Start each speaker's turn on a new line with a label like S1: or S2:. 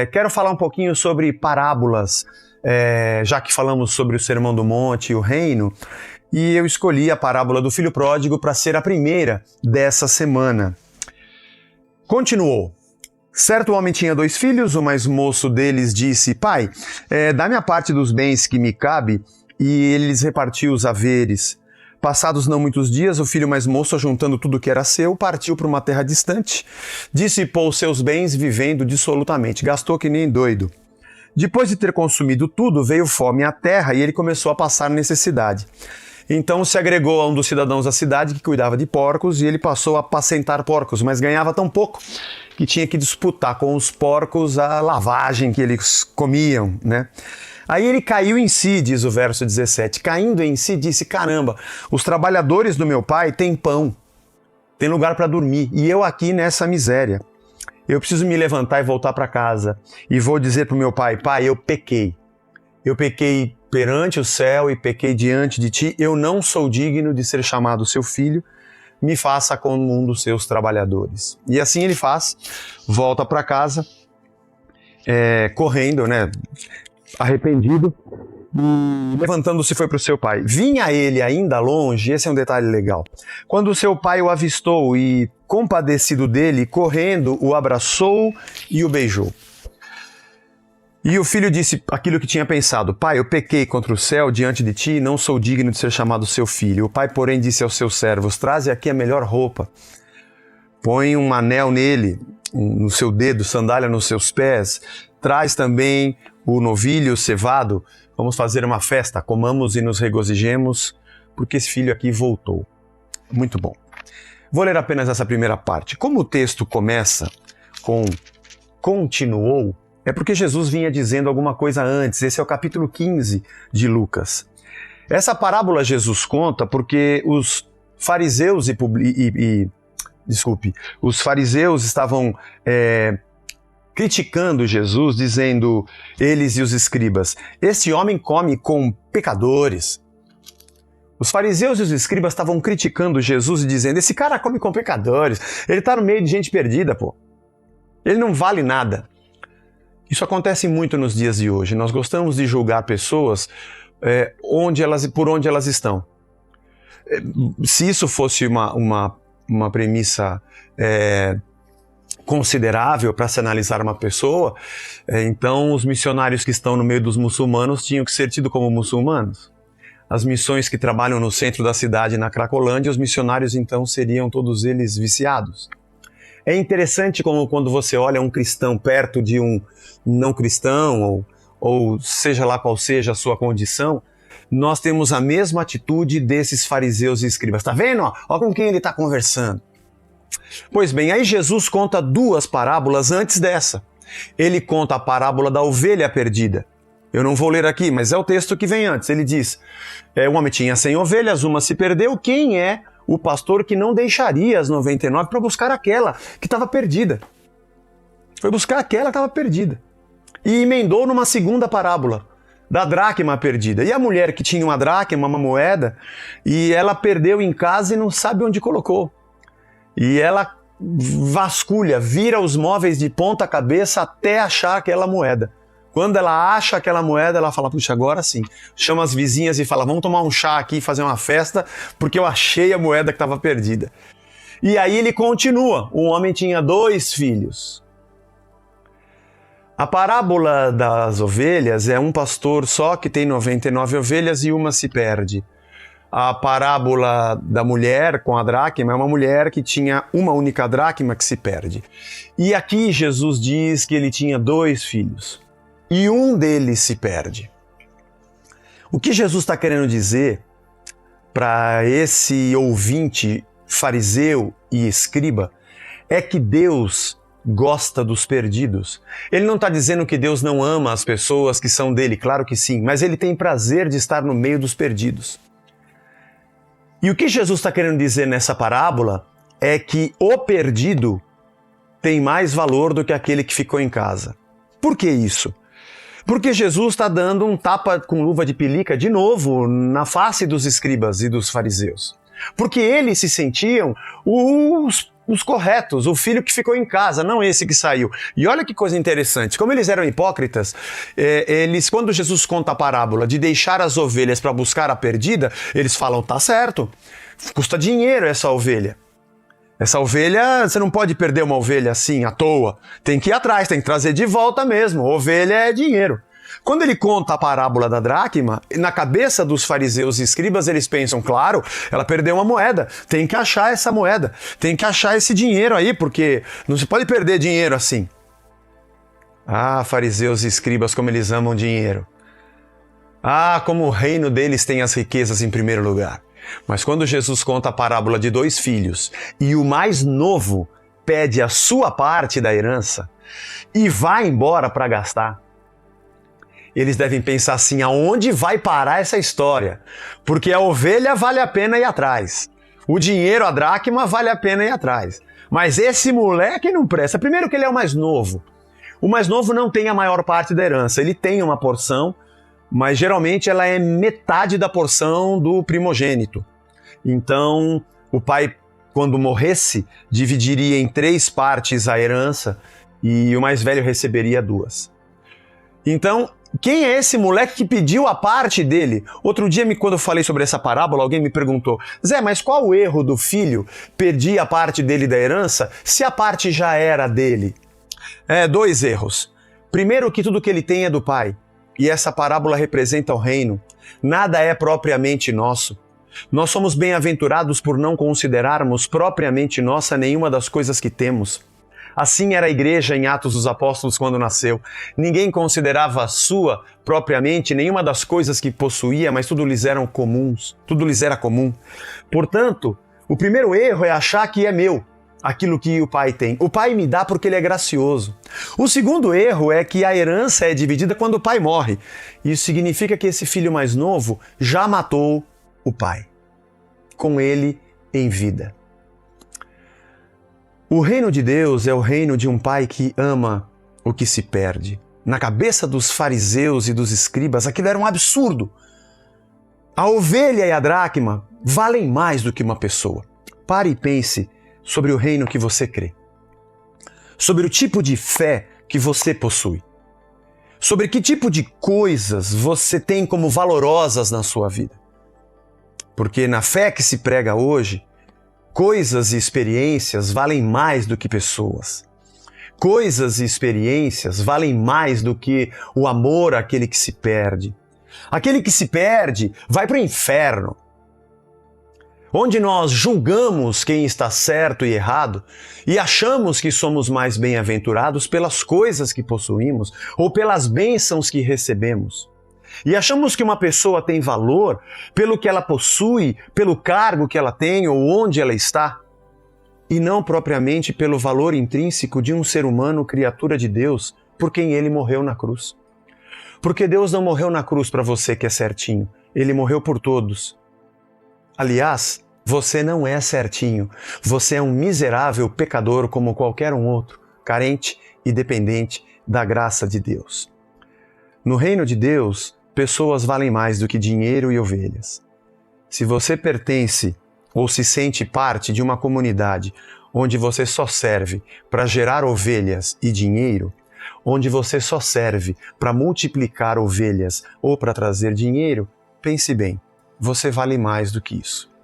S1: Quero falar um pouquinho sobre parábolas, já que falamos sobre o Sermão do Monte e o Reino, e eu escolhi a parábola do Filho Pródigo para ser a primeira dessa semana. Continuou. Certo homem tinha 2 filhos, o mais moço deles disse: Pai, dá-me a parte dos bens que me cabe, e ele lhes repartiu os haveres. Passados não muitos dias, o filho mais moço, juntando tudo que era seu, partiu para uma terra distante, dissipou seus bens vivendo dissolutamente, gastou que nem doido. Depois de ter consumido tudo, veio fome à terra e ele começou a passar necessidade. Então se agregou a um dos cidadãos da cidade que cuidava de porcos e ele passou a apacentar porcos, mas ganhava tão pouco que tinha que disputar com os porcos a lavagem que eles comiam, né? Aí ele caiu em si, diz o verso 17. Caindo em si, disse: caramba, os trabalhadores do meu pai têm pão, têm lugar para dormir, e eu aqui nessa miséria. Eu preciso me levantar e voltar para casa. E vou dizer para o meu pai: pai, eu pequei. Eu pequei perante o céu e pequei diante de ti. Eu não sou digno de ser chamado seu filho. Me faça como um dos seus trabalhadores. E assim ele faz, volta para casa, correndo, né? Arrependido, e levantando-se foi para o seu pai. Vinha ele ainda longe, esse é um detalhe legal, quando o seu pai o avistou e, compadecido dele, correndo, o abraçou e o beijou. E o filho disse aquilo que tinha pensado: pai, eu pequei contra o céu diante de ti e não sou digno de ser chamado seu filho. O pai, porém, disse aos seus servos: traze aqui a melhor roupa, põe um anel nele, no seu dedo, sandália nos seus pés, traz também o novilho cevado, vamos fazer uma festa, comamos e nos regozijemos, porque esse filho aqui voltou. Muito bom. Vou ler apenas essa primeira parte. Como o texto começa com continuou, é porque Jesus vinha dizendo alguma coisa antes. Esse é o capítulo 15 de Lucas. Essa parábola Jesus conta porque os fariseus os fariseus estavam criticando Jesus, dizendo, eles e os escribas: esse homem come com pecadores. Os fariseus e os escribas estavam criticando Jesus e dizendo: esse cara come com pecadores, ele está no meio de gente perdida, pô. Ele não vale nada. Isso acontece muito nos dias de hoje. Nós gostamos de julgar pessoas por onde elas estão. Se isso fosse uma premissa considerável para se analisar uma pessoa, então os missionários que estão no meio dos muçulmanos tinham que ser tidos como muçulmanos. As missões que trabalham no centro da cidade, na Cracolândia, os missionários então seriam todos eles viciados. É interessante como quando você olha um cristão perto de um não cristão, ou seja lá qual seja a sua condição, nós temos a mesma atitude desses fariseus e escribas. Está vendo? Olha com quem ele está conversando. Pois bem, aí Jesus conta 2 parábolas antes dessa. Ele conta a parábola da ovelha perdida. Eu não vou ler aqui, mas é o texto que vem antes. Ele diz: o homem tinha 100 ovelhas, uma se perdeu. Quem é o pastor que não deixaria as 99 para buscar aquela que estava perdida? Foi buscar aquela que estava perdida. E emendou numa segunda parábola, da dracma perdida. E a mulher que tinha uma dracma, uma moeda, e ela perdeu em casa e não sabe onde colocou. E ela vasculha, vira os móveis de ponta cabeça até achar aquela moeda. Quando ela acha aquela moeda, ela fala: puxa, agora sim. Chama as vizinhas e fala: vamos tomar um chá aqui e fazer uma festa, porque eu achei a moeda que estava perdida. E aí ele continua: um homem tinha 2 filhos. A parábola das ovelhas é um pastor só que tem 99 ovelhas e uma se perde. A parábola da mulher com a dracma é uma mulher que tinha uma única dracma que se perde. E aqui Jesus diz que ele tinha 2 filhos e um deles se perde. O que Jesus está querendo dizer para esse ouvinte fariseu e escriba é que Deus gosta dos perdidos. Ele não está dizendo que Deus não ama as pessoas que são dele, claro que sim, mas ele tem prazer de estar no meio dos perdidos. E o que Jesus está querendo dizer nessa parábola é que o perdido tem mais valor do que aquele que ficou em casa. Por que isso? Porque Jesus está dando um tapa com luva de pelica de novo na face dos escribas e dos fariseus. Porque eles se sentiam os os corretos, o filho que ficou em casa, não esse que saiu. E olha que coisa interessante, como eles eram hipócritas, eles, quando Jesus conta a parábola de deixar as ovelhas para buscar a perdida, eles falam, tá certo, custa dinheiro essa ovelha. Essa ovelha, você não pode perder uma ovelha assim, à toa. Tem que ir atrás, tem que trazer de volta mesmo. Ovelha é dinheiro. Quando ele conta a parábola da dracma, na cabeça dos fariseus e escribas, eles pensam, claro, ela perdeu uma moeda, tem que achar essa moeda, tem que achar esse dinheiro aí, porque não se pode perder dinheiro assim. Ah, fariseus e escribas, como eles amam dinheiro. Ah, como o reino deles tem as riquezas em primeiro lugar. Mas quando Jesus conta a parábola de 2 filhos e o mais novo pede a sua parte da herança e vai embora para gastar, eles devem pensar assim, aonde vai parar essa história? Porque a ovelha vale a pena ir atrás. O dinheiro, a dracma, vale a pena ir atrás. Mas esse moleque não presta. Primeiro que ele é o mais novo. O mais novo não tem a maior parte da herança. Ele tem uma porção, mas geralmente ela é metade da porção do primogênito. Então, o pai, quando morresse, dividiria em 3 partes a herança e o mais velho receberia 2. Então, quem é esse moleque que pediu a parte dele? Outro dia, quando eu falei sobre essa parábola, alguém me perguntou, Zé, mas qual o erro do filho pedir a parte dele da herança se a parte já era dele? 2 erros. Primeiro, que tudo que ele tem é do pai. E essa parábola representa o reino. Nada é propriamente nosso. Nós somos bem-aventurados por não considerarmos propriamente nossa nenhuma das coisas que temos. Assim era a igreja em Atos dos Apóstolos quando nasceu. Ninguém considerava sua propriamente nenhuma das coisas que possuía, mas tudo lhes era comum. Portanto, o primeiro erro é achar que é meu aquilo que o pai tem. O pai me dá porque ele é gracioso. O segundo erro é que a herança é dividida quando o pai morre. Isso significa que esse filho mais novo já matou o pai, com ele em vida. O reino de Deus é o reino de um pai que ama o que se perde. Na cabeça dos fariseus e dos escribas, aquilo era um absurdo. A ovelha e a dracma valem mais do que uma pessoa. Pare e pense sobre o reino que você crê. Sobre o tipo de fé que você possui. Sobre que tipo de coisas você tem como valorosas na sua vida. Porque na fé que se prega hoje, coisas e experiências valem mais do que pessoas. Coisas e experiências valem mais do que o amor àquele que se perde. Aquele que se perde vai para o inferno, onde nós julgamos quem está certo e errado e achamos que somos mais bem-aventurados pelas coisas que possuímos ou pelas bênçãos que recebemos. E achamos que uma pessoa tem valor pelo que ela possui, pelo cargo que ela tem ou onde ela está, e não propriamente pelo valor intrínseco de um ser humano, criatura de Deus, por quem ele morreu na cruz. Porque Deus não morreu na cruz para você que é certinho, ele morreu por todos. Aliás, você não é certinho, você é um miserável pecador como qualquer um outro, carente e dependente da graça de Deus. No reino de Deus, pessoas valem mais do que dinheiro e ovelhas. Se você pertence ou se sente parte de uma comunidade onde você só serve para gerar ovelhas e dinheiro, onde você só serve para multiplicar ovelhas ou para trazer dinheiro, pense bem, você vale mais do que isso.